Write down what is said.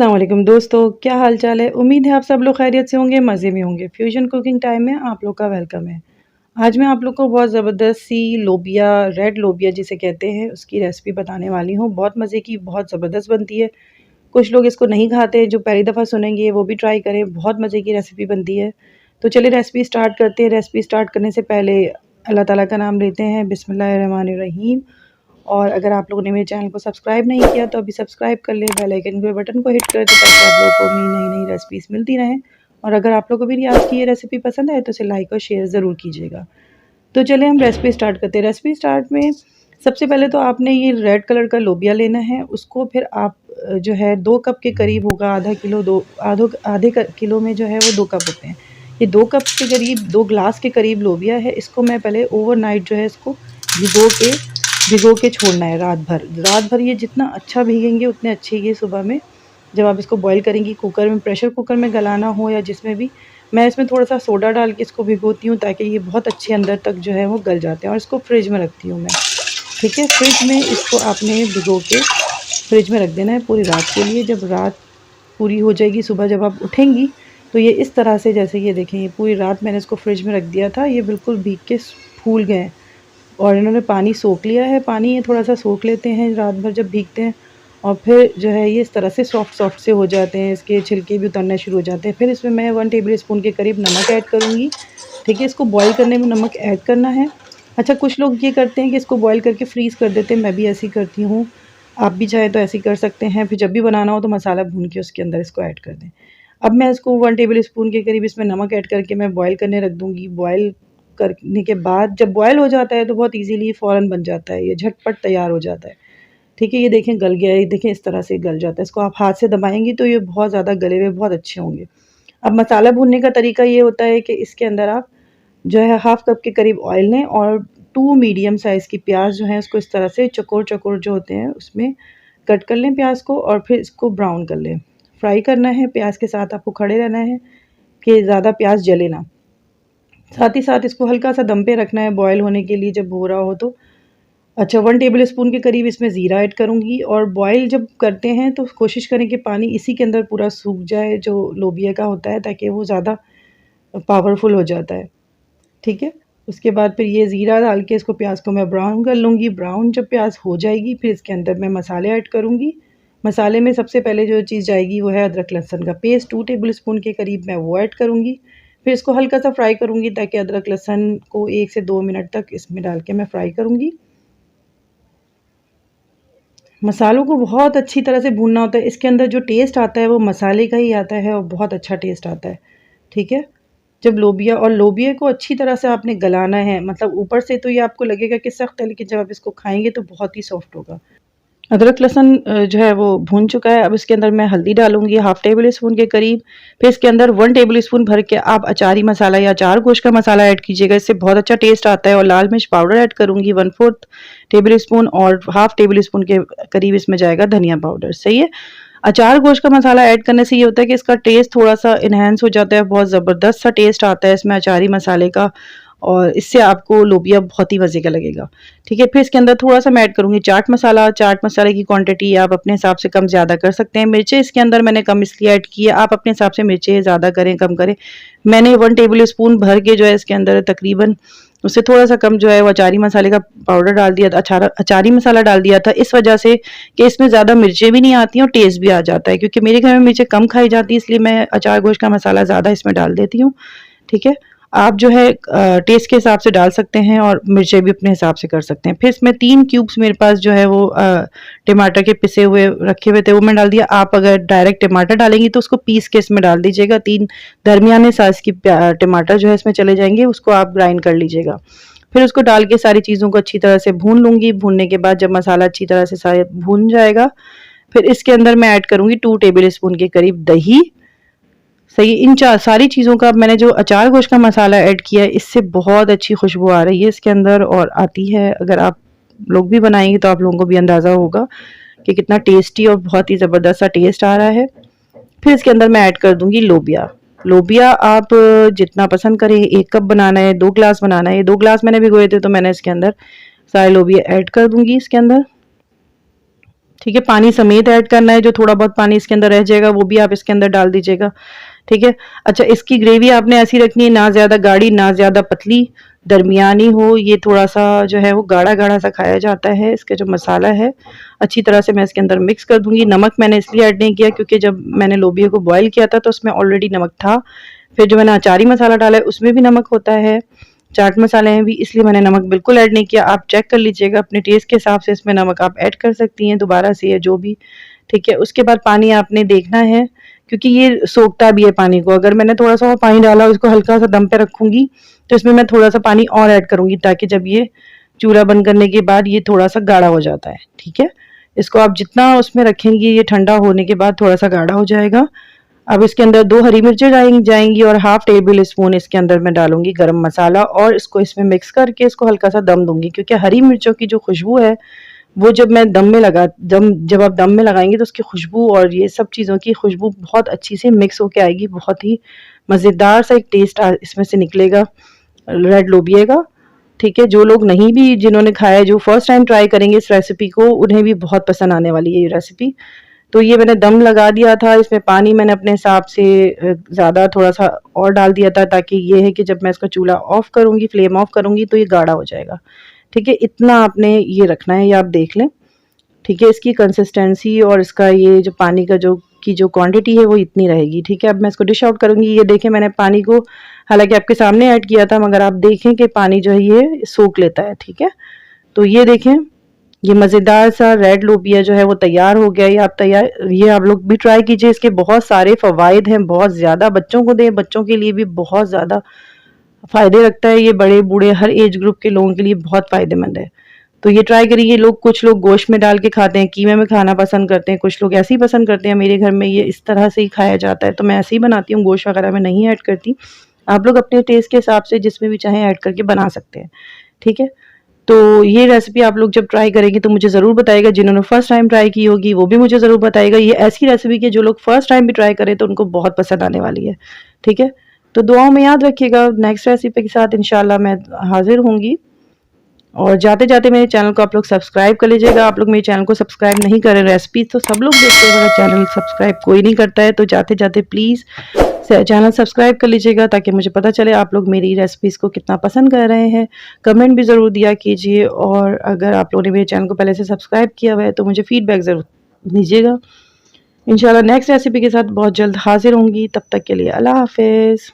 अस्सलाम वालेकुम दोस्तों, क्या हाल चाल है। उम्मीद है आप सब लोग खैरियत से होंगे, मज़े में होंगे। फ्यूजन कुकिंग टाइम में आप लोग का वेलकम है। आज मैं आप लोग को बहुत ज़बरदस्त सी लोबिया, रेड लोबिया जिसे कहते हैं, उसकी रेसिपी बताने वाली हूँ। बहुत मज़े की, बहुत ज़बरदस्त बनती है। कुछ लोग इसको नहीं खाते, जो पहली दफ़ा सुनेंगे वो भी ट्राई करें। बहुत मज़े की रेसिपी बनती है। तो चलिए रेसिपी स्टार्ट करते हैं। रेसिपी स्टार्ट करने से पहले अल्लाह ताला का नाम लेते हैं, बिस्मिल्लाहिर्रहमानिर्रहीम। और अगर आप लोगों ने मेरे चैनल को सब्सक्राइब नहीं किया तो अभी सब्सक्राइब कर लें, बेल आइकन के बटन को हिट कर दें ताकि आप लोगों को मेरी नई नई रेसिपीज़ मिलती रहें। और अगर आप लोगों को मेरी आज की ये रेसिपी पसंद आए तो इसे लाइक और शेयर ज़रूर कीजिएगा। तो चलिए हम रेसिपी स्टार्ट करते हैं। रेसिपी स्टार्ट में सबसे पहले तो आपने ये रेड कलर का लोबिया लेना है। उसको फिर आप जो है 2 कप के करीब होगा, आधा किलो, आधे किलो में जो है वो 2 कप होते हैं। ये 2 कप के करीब, 2 ग्लास के करीब लोबिया है। इसको मैं पहले ओवरनाइट जो है इसको भिगो के छोड़ना है रात भर। रात भर ये जितना अच्छा भीगेंगे उतने अच्छे ये सुबह में जब आप इसको बॉईल करेंगी, कुकर में, प्रेशर कुकर में गलाना हो या जिसमें भी, मैं इसमें थोड़ा-सा सोडा डाल के इसको भिगोती हूँ ताकि ये बहुत अच्छे अंदर तक जो है वो गल जाते हैं। और इसको फ्रिज में रखती हूँ मैं, ठीक है। फ्रिज में इसको आपने भिगो के फ्रिज में रख देना है पूरी रात के लिए। जब रात पूरी हो जाएगी, सुबह जब आप उठेंगी तो ये इस तरह से, जैसे ये देखें, ये पूरी रात मैंने इसको फ्रिज में रख दिया था, ये बिल्कुल भीग के फूल गए हैं और इन्होंने पानी सोख लिया है। पानी ये थोड़ा सा सोख लेते हैं रात भर जब भीगते हैं, और फिर जो है ये इस तरह से सॉफ्ट से हो जाते हैं, इसके छिलके भी उतरने शुरू हो जाते हैं। फिर इसमें मैं 1 टेबल स्पून के करीब नमक ऐड करूँगी, ठीक है। इसको बॉईल करने में नमक ऐड करना है। अच्छा, कुछ लोग ये करते हैं कि इसको बॉईल करके फ्रीज़ कर देते हैं, मैं भी ऐसे ही करती हूँ। आप भी चाहें तो ऐसे ही कर सकते हैं। फिर जब भी बनाना हो तो मसाला भून के उसके अंदर इसको ऐड कर दें। अब मैं इसको 1 टेबल स्पून के करीब इसमें नमक ऐड करके मैं बॉईल करने रख दूँगी। बॉईल करने के बाद जब बॉयल हो जाता है तो बहुत इजीली फ़ौरन बन जाता है, ये झटपट तैयार हो जाता है, ठीक है। ये देखें गल गया है, ये देखें इस तरह से गल जाता है। इसको आप हाथ से दबाएँगी तो ये बहुत ज़्यादा गले हुए बहुत अच्छे होंगे। अब मसाला भूनने का तरीका ये होता है कि इसके अंदर आप जो है हाफ़ कप के करीब ऑयल लें और 2 मीडियम साइज़ की प्याज जो है उसको इस तरह से चौकोर-चौकोर जो होते हैं उसमें कट कर लें प्याज को, और फिर इसको ब्राउन कर लें। फ्राई करना है प्याज के साथ, आपको खड़े रहना है कि ज़्यादा प्याज जले ना। साथ ही साथ इसको हल्का सा दम पे रखना है बॉयल होने के लिए, जब हो रहा हो तो। अच्छा, 1 टेबल स्पून के करीब इसमें ज़ीरा ऐड करूँगी। और बॉयल जब करते हैं तो कोशिश करें कि पानी इसी के अंदर पूरा सूख जाए जो लोबिया का होता है, ताकि वो ज़्यादा पावरफुल हो जाता है, ठीक है। उसके बाद फिर ये ज़ीरा डाल के इसको, प्याज को मैं ब्राउन कर लूँगी। ब्राउन जब प्याज हो जाएगी फिर इसके अंदर मैं मसाले ऐड करूँगी। मसाले में सबसे पहले जो चीज़ जाएगी वो है अदरक लहसुन का पेस्ट, 2 टेबल स्पून के करीब मैं वो ऐड करूँगी। फिर इसको हल्का सा फ्राई करूँगी ताकि अदरक लहसुन को 1 से 2 मिनट तक इसमें डाल के मैं फ्राई करूँगी। मसालों को बहुत अच्छी तरह से भूनना होता है। इसके अंदर जो टेस्ट आता है वो मसाले का ही आता है और बहुत अच्छा टेस्ट आता है, ठीक है। जब लोबिया को अच्छी तरह से आपने गलाना है, मतलब ऊपर से तो ये आपको लगेगा कि सख्त है, लेकिन जब आप इसको खाएँगे तो बहुत ही सॉफ्ट होगा। अदरक लहसुन जो है वो भून चुका है। अब इसके अंदर मैं हल्दी डालूँगी हाफ़ टेबल स्पून के करीब। फिर इसके अंदर 1 टेबल स्पून भर के आप अचारी मसाला या अचार गोश्त का मसाला ऐड कीजिएगा, इससे बहुत अच्छा टेस्ट आता है। और लाल मिर्च पाउडर ऐड करूँगी 1/4 टेबल स्पून, और हाफ़ टेबल स्पून के करीब इसमें जाएगा धनिया पाउडर, सही है। अचार गोश्त का मसाला ऐड करने से ये होता है कि इसका टेस्ट थोड़ा-सा एनहांस हो जाता है, बहुत ज़बरदस्त सा टेस्ट आता है इसमें अचारी मसाले का, और इससे आपको लोबिया बहुत ही मज़े का लगेगा, ठीक है। फिर इसके अंदर थोड़ा-सा मैं ऐड करूँगी चाट मसाला। चाट मसाले की क्वांटिटी आप अपने हिसाब से कम ज़्यादा कर सकते हैं। मिर्चें इसके अंदर मैंने कम इसलिए ऐड की है, आप अपने हिसाब से मिर्चें ज़्यादा करें, कम करें। मैंने 1 टेबल स्पून भर के जो है इसके अंदर तकरीबन उससे थोड़ा-सा कम जो है वो अचारी मसाले का पाउडर डाल दिया था, अचारी मसाला डाल दिया था, इस वजह से कि इसमें ज़्यादा मिर्चें भी नहीं आती हैं और टेस्ट भी आ जाता है। क्योंकि मेरे घर में मिर्चें कम खाई जाती है, इसलिए मैं अचार गोश्त का मसाला ज़्यादा इसमें डाल देती हूँ, ठीक है। आप जो है टेस्ट के हिसाब से डाल सकते हैं और मिर्चें भी अपने हिसाब से कर सकते हैं। फिर इसमें 3 क्यूब्स मेरे पास जो है वो टमाटर के पिसे हुए रखे हुए थे, वो मैंने डाल दिया। आप अगर डायरेक्ट टमाटर डालेंगी तो उसको पीस के इसमें डाल दीजिएगा। 3 दरमियाने साइज़ की टमाटर जो है इसमें चले जाएँगे, उसको आप ग्राइंड कर लीजिएगा। फिर उसको डाल के सारी चीज़ों को अच्छी तरह से भून लूँगी। भूनने के बाद जब मसाला अच्छी तरह से शायद भून जाएगा, फिर इसके अंदर मैं ऐड करूँगी 2 टेबल स्पून के करीब दही, सही। इन सारी चीज़ों का मैंने जो अचार गोश्त का मसाला ऐड किया है, इससे बहुत अच्छी खुशबू आ रही है इसके अंदर और आती है। अगर आप लोग भी बनाएंगे तो आप लोगों को भी अंदाज़ा होगा कि कितना टेस्टी और बहुत ही ज़बरदस्त सा टेस्ट आ रहा है। फिर इसके अंदर मैं ऐड कर दूंगी लोबिया। लोबिया आप जितना पसंद करें, 1 कप बनाना है, 2 ग्लास बनाना है, 2 ग्लास मैंने भिगोए थे तो मैंने इसके अंदर सारे लोबिया ऐड कर दूंगी इसके अंदर, ठीक है। पानी समेत ऐड करना है, जो थोड़ा बहुत पानी इसके अंदर रह जाएगा वो भी आप इसके अंदर डाल दीजिएगा। ठीक है। अच्छा, इसकी ग्रेवी आपने ऐसी रखनी है, ना ज़्यादा गाढ़ी ना ज़्यादा पतली, दरमियानी हो। ये थोड़ा-सा जो है वो गाढ़ा-गाढ़ा सा खाया जाता है। इसका जो मसाला है अच्छी तरह से मैं इसके अंदर मिक्स कर दूँगी। नमक मैंने इसलिए ऐड नहीं किया क्योंकि जब मैंने लोबिया को बॉयल किया था तो उसमें ऑलरेडी नमक था। फिर जो मैंने अचारी मसाला डाला है उसमें भी नमक होता है, चाट मसाले में भी, इसलिए मैंने नमक बिल्कुल ऐड नहीं किया। आप चेक कर लीजिएगा अपने टेस्ट के हिसाब से, इसमें नमक आप ऐड कर सकती हैं दोबारा से या जो भी। ठीक है। उसके बाद पानी आपने देखना है क्योंकि ये सोखता भी है पानी को। अगर मैंने थोड़ा-सा और पानी डाला और इसको हल्का सा दम पे रखूँगी तो इसमें मैं थोड़ा-सा पानी और ऐड करूँगी ताकि जब ये चूल्हा बंद करने के बाद ये थोड़ा-सा गाढ़ा हो जाता है। ठीक है। इसको आप जितना उसमें रखेंगी ये ठंडा होने के बाद थोड़ा-सा गाढ़ा हो जाएगा। अब इसके अंदर 2 हरी मिर्चें जाएँगी और हाफ टेबल स्पून इसके अंदर मैं डालूँगी गरम मसाला और इसको इसमें मिक्स करके इसको हल्का-सा दम दूँगी क्योंकि हरी मिर्चों की जो खुशबू है वो जब आप दम में लगाएँगे तो उसकी खुशबू और ये सब चीज़ों की खुशबू बहुत अच्छी से मिक्स होके आएगी। बहुत ही मज़ेदार सा एक टेस्ट इसमें से निकलेगा रेड लोबिया का। ठीक है। जो लोग नहीं भी जिन्होंने खाया है, जो फर्स्ट टाइम ट्राई करेंगे इस रेसिपी को, उन्हें भी बहुत पसंद आने वाली है ये रेसिपी। तो ये मैंने दम लगा दिया था, इसमें पानी मैंने अपने हिसाब से ज़्यादा थोड़ा-सा और डाल दिया था ताकि ये है कि जब मैं इसका चूल्हा ऑफ़ करूँगी, फ्लेम ऑफ़ करूँगी तो ये गाढ़ा हो जाएगा। ठीक है। इतना आपने ये रखना है, ये आप देख लें। ठीक है। इसकी कंसिस्टेंसी और इसका ये जो पानी का जो क्वांटिटी है वो इतनी रहेगी। ठीक है। अब मैं इसको डिश आउट करूँगी। ये देखें मैंने पानी को हालाँकि आपके सामने ऐड किया था मगर आप देखें कि पानी जो है ये सोख लेता है। ठीक है। तो ये देखें, ये मज़ेदार सा रेड लोबिया जो है वो तैयार हो गया। ये आप लोग भी ट्राई कीजिए। इसके बहुत सारे फ़वाइद हैं, बहुत ज़्यादा। बच्चों को दें, बच्चों के लिए भी बहुत ज़्यादा फ़ायदे रखता है ये। बड़े बूढ़े हर एज ग्रुप के लोगों के लिए बहुत फ़ायदेमंद है। तो ये ट्राई करिए। कुछ लोग गोश्त में डाल के खाते हैं, कीमे में खाना पसंद करते हैं, कुछ लोग ऐसे ही पसंद करते हैं। मेरे घर में ये इस तरह से ही खाया जाता है तो मैं ऐसे ही बनाती हूँ, गोश्त वगैरह में नहीं ऐड करती। आप लोग अपने टेस्ट के हिसाब से जिसमें भी चाहें ऐड करके बना सकते हैं। ठीक है। तो ये रेसिपी आप लोग जब ट्राई करेंगे तो मुझे ज़रूर बताइएगा। जिन्होंने फर्स्ट टाइम ट्राई की होगी वो भी मुझे ज़रूर बताइएगा। ये ऐसी रेसिपी कि जो लोग फर्स्ट टाइम भी ट्राई करें तो उनको बहुत पसंद आने वाली है। ठीक है। तो दुआओं में याद रखिएगा। नेक्स्ट रेसिपी के साथ इंशाल्लाह मैं हाज़िर होंगी। और जाते-जाते मेरे चैनल को आप लोग सब्सक्राइब कर लीजिएगा। आप लोग मेरे चैनल को सब्सक्राइब नहीं करें, रेसिपी तो सब लोग देखते हैं मगर चैनल सब्सक्राइब कोई नहीं करता है। तो जाते-जाते प्लीज़ चैनल सब्सक्राइब कर लीजिएगा ताकि मुझे पता चले आप लोग मेरी रेसिपीज़ को कितना पसंद कर रहे हैं। कमेंट भी ज़रूर दिया कीजिए और अगर आप लोगों ने मेरे चैनल को पहले से सब्सक्राइब किया हुआ है तो मुझे फ़ीडबैक ज़रूर दीजिएगा। इंशाल्लाह नेक्स्ट रेसिपी के साथ बहुत जल्द हाज़िर होंगी। तब तक के लिए अल्लाह हाफ़िज़।